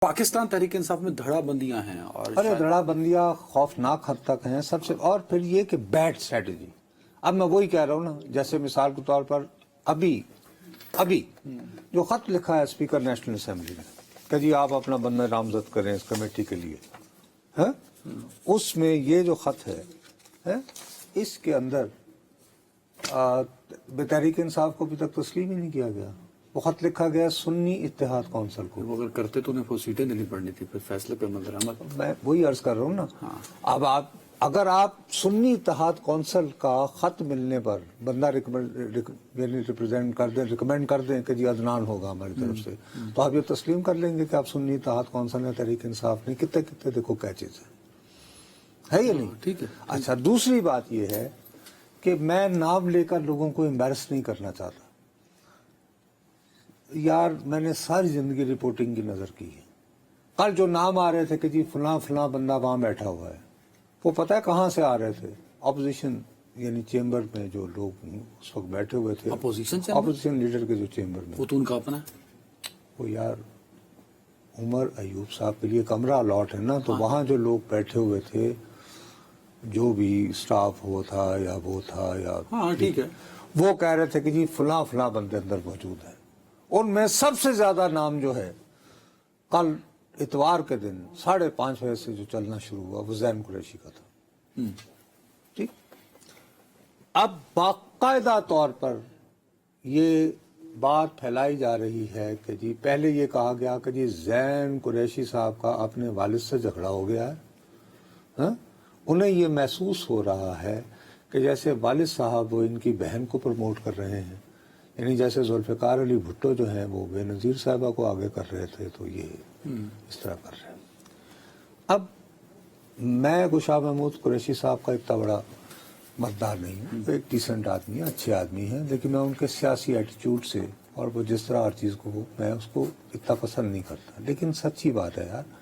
پاکستان تحریک انصاف میں دھڑا بندیاں ہیں اور ارے دھڑا بندیاں خوفناک حد تک ہیں سب سے. اور پھر یہ کہ بیڈ اسٹریٹجی. اب میں وہی کہہ رہا ہوں نا, جیسے مثال کے طور پر ابھی جو خط لکھا ہے اسپیکر نیشنل اسمبلی نے کہ جی آپ اپنا بندہ نامزد کریں اس کمیٹی کے لیے, اس میں یہ جو خط ہے اس کے اندر تحریک انصاف کو ابھی تک تسلیم ہی نہیں کیا گیا. وہ خط لکھا گیا سنی اتحاد کونسل کو. وہ اگر کرتے تو انہیں وہ سیٹیں دینی پڑنی تھی, پھر فیصلے پہ عمل درآمد. میں وہی عرض کر رہا ہوں نا. اب اگر آپ سنی اتحاد کونسل کا خط ملنے پر بندہ ریپرزینٹ کر دیں, ریکمینڈ کر دیں کہ جی عدنان ہوگا ہماری طرف سے, تو آپ یہ تسلیم کر لیں گے کہ آپ سنی اتحاد کونسل نے تحریک انصاف نے کتنے دیکھو کیا چیز ہے یا نہیں. ٹھیک ہے. اچھا, دوسری بات یہ ہے کہ میں نام لے کر لوگوں کو امبیرس نہیں کرنا چاہتا. یار میں نے ساری زندگی رپورٹنگ کی نظر کی ہے. کل جو نام آ رہے تھے کہ جی فلاں بندہ وہاں بیٹھا ہوا ہے, وہ پتہ ہے کہاں سے آ رہے تھے؟ اپوزیشن یعنی چیمبر میں جو لوگ اس وقت بیٹھے ہوئے تھے, اپوزیشن لیڈر کے جو چیمبر میں, وہ تو ان کا اپنا ہے. وہ یار عمر ایوب صاحب کے لیے کمرہ الاٹ ہے نا, تو وہاں جو لوگ بیٹھے ہوئے تھے, جو بھی اسٹاف ہو تھا یا وہ تھا یا ٹھیک ہے, وہ کہہ رہے تھے کہ جی فلاں بندے اندر موجود ہیں. ان میں سب سے زیادہ نام جو ہے کل اتوار کے دن 5:30 بجے سے جو چلنا شروع ہوا وہ زین قریشی کا تھا. ٹھیک, اب باقاعدہ طور پر یہ بات پھیلائی جا رہی ہے کہ جی پہلے یہ کہا گیا کہ جی زین قریشی صاحب کا اپنے والد سے جھگڑا ہو گیا ہے. انہیں یہ محسوس ہو رہا ہے کہ جیسے والد صاحب وہ ان کی بہن کو پروموٹ کر رہے ہیں, یعنی جیسے ذوالفقار علی بھٹو جو ہیں وہ بے نظیر صاحبہ کو آگے کر رہے تھے, تو یہ اس طرح کر رہے ہیں. اب میں گشا محمود قریشی صاحب کا اتنا بڑا مددار نہیں ہوں, ایک ڈیسنٹ آدمی ہے, اچھے آدمی ہیں, لیکن میں ان کے سیاسی ایٹیچیوڈ سے اور وہ جس طرح ہر چیز کو میں اس کو اتنا پسند نہیں کرتا. لیکن سچی بات ہے یار,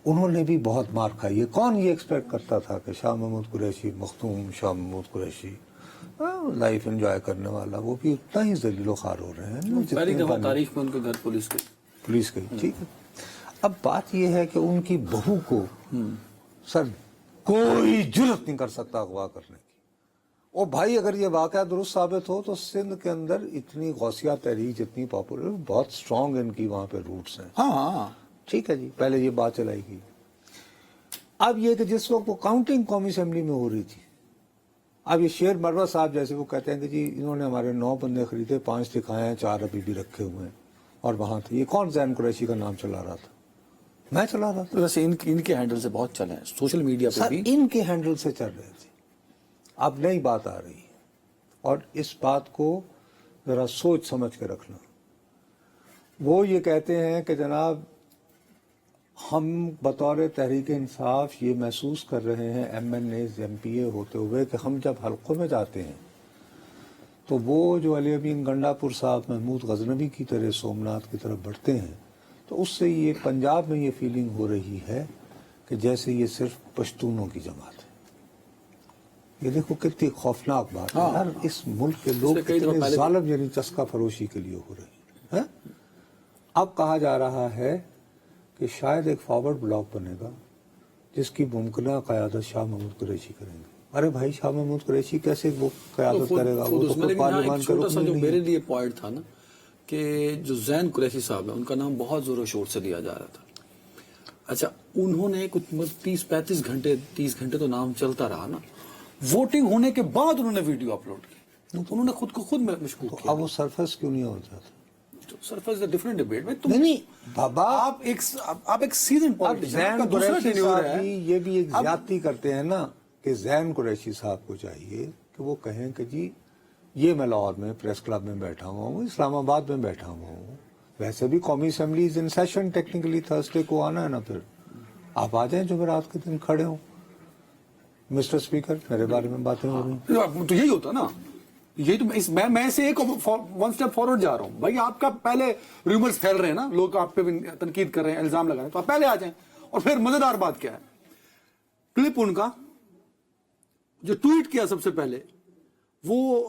انہوں نے بھی بہت مار کھائی ہے. کون یہ ایکسپیکٹ کرتا تھا کہ شاہ محمود قریشی, مختوم شاہ محمود قریشی, لائف انجوائے کرنے والا, وہ بھی اتنا ہی ذلیل و خوار ہو رہے ہیں. پہلی دفعہ تاریخ میں ان کے گھر پولیس گئی. ٹھیک ہے, اب بات یہ ہے کہ ان کی بہو کو سر کوئی جرت نہیں کر سکتا اغوا کرنے کی. اور بھائی اگر یہ واقعہ درست ثابت ہو تو سندھ کے اندر اتنی غوثیہ تحریک جتنی پاپولر, بہت سٹرونگ ان کی وہاں پہ روٹس ہیں. ٹھیک ہے جی, پہلے یہ بات چلائی گئی. اب یہ کہ جس وقت وہ کاؤنٹنگ قومی اسمبلی میں ہو رہی تھی, اب یہ شیر مروہ صاحب جیسے وہ کہتے ہیں کہ جی انہوں نے ہمارے 9 بندے خریدے, 5 دکھائے ہیں, 4 ابھی بھی رکھے ہوئے ہیں, اور وہاں تھے. یہ کون زین قریشی کا نام چلا رہا تھا؟ میں چلا رہا تھا. ویسے ان کے ہینڈل سے بہت چلے ہیں سوشل میڈیا پہ بھی, ان کے ہینڈل سے چل رہے تھے. اب نئی بات آ رہی ہے, اور اس بات کو ذرا سوچ سمجھ کے رکھنا. وہ یہ کہتے ہیں کہ جناب ہم بطور تحریک انصاف یہ محسوس کر رہے ہیں M N A M P A ہوتے ہوئے کہ ہم جب حلقوں میں جاتے ہیں تو وہ جو علی امین گنڈا پور صاحب محمود غزنوی کی طرح سومناتھ کی طرف بڑھتے ہیں, تو اس سے یہ پنجاب میں یہ فیلنگ ہو رہی ہے کہ جیسے یہ صرف پشتونوں کی جماعت ہے. یہ دیکھو کتنی خوفناک بات ہے یار, اس ملک کے لوگ کتنے ظالم یعنی چسکا فروشی کے لیے ہو رہے ہیں. اب کہا جا رہا ہے کہ شاید ایک فارورڈ بلاک بنے گا جس کی ممکنہ قیادت شاہ محمود قریشی کریں گے. ارے بھائی شاہ محمود قریشی کیسے وہ قیادت کرے گا؟ وہ تو پارلیمان کا رکن جو نہیں. میرے لیے پوائنٹ تھا نا کہ جو زین قریشی صاحب ہیں ان کا نام بہت زور و شور سے لیا جا رہا تھا. اچھا, انہوں نے کچھ 30-35 گھنٹے 30 گھنٹے تو نام چلتا رہا نا, ووٹنگ ہونے کے بعد انہوں نے ویڈیو اپلوڈ کی, انہوں نے خود کو خود مشکوک کیا. اب وہ سرفس کیوں نہیں ہو جاتا؟ سرفس ڈفرنٹ ڈیبیٹ میں نہیں بابا, آپ ایک سیزن زین قریشی صاحب بھی یہ بھی ایک زیادتی کرتے ہیں نا کہ زین قریشی صاحب کو چاہیے کہ وہ کہیں کہ جی یہ میں لاہور میں پریس کلب میں بیٹھا ہوا ہوں, اسلام آباد میں بیٹھا ہوا ہوں, ویسے بھی قومی اسمبلیز ان سیشن ٹیکنیکلی تھرسڈے کو آنا ہے نا, پھر آپ آ جائیں جمعرات کے دن کھڑے ہوں. مسٹر اسپیکر میرے بارے میں باتیں ہو رہی ہیں, تو یہی ہوتا نا. یہی تو میں سے ایک 1 سٹیپ فارورڈ جا رہا ہوں. بھائی آپ کا پہلے ریومرز پھیل رہے ہیں نا, لوگ آپ پہ تنقید کر رہے ہیں, الزام لگا رہے ہیں, تو آپ پہلے آ جائیں. اور پھر مزیدار بات کیا ہے, کلپ ان کا جو ٹویٹ کیا سب سے پہلے وہ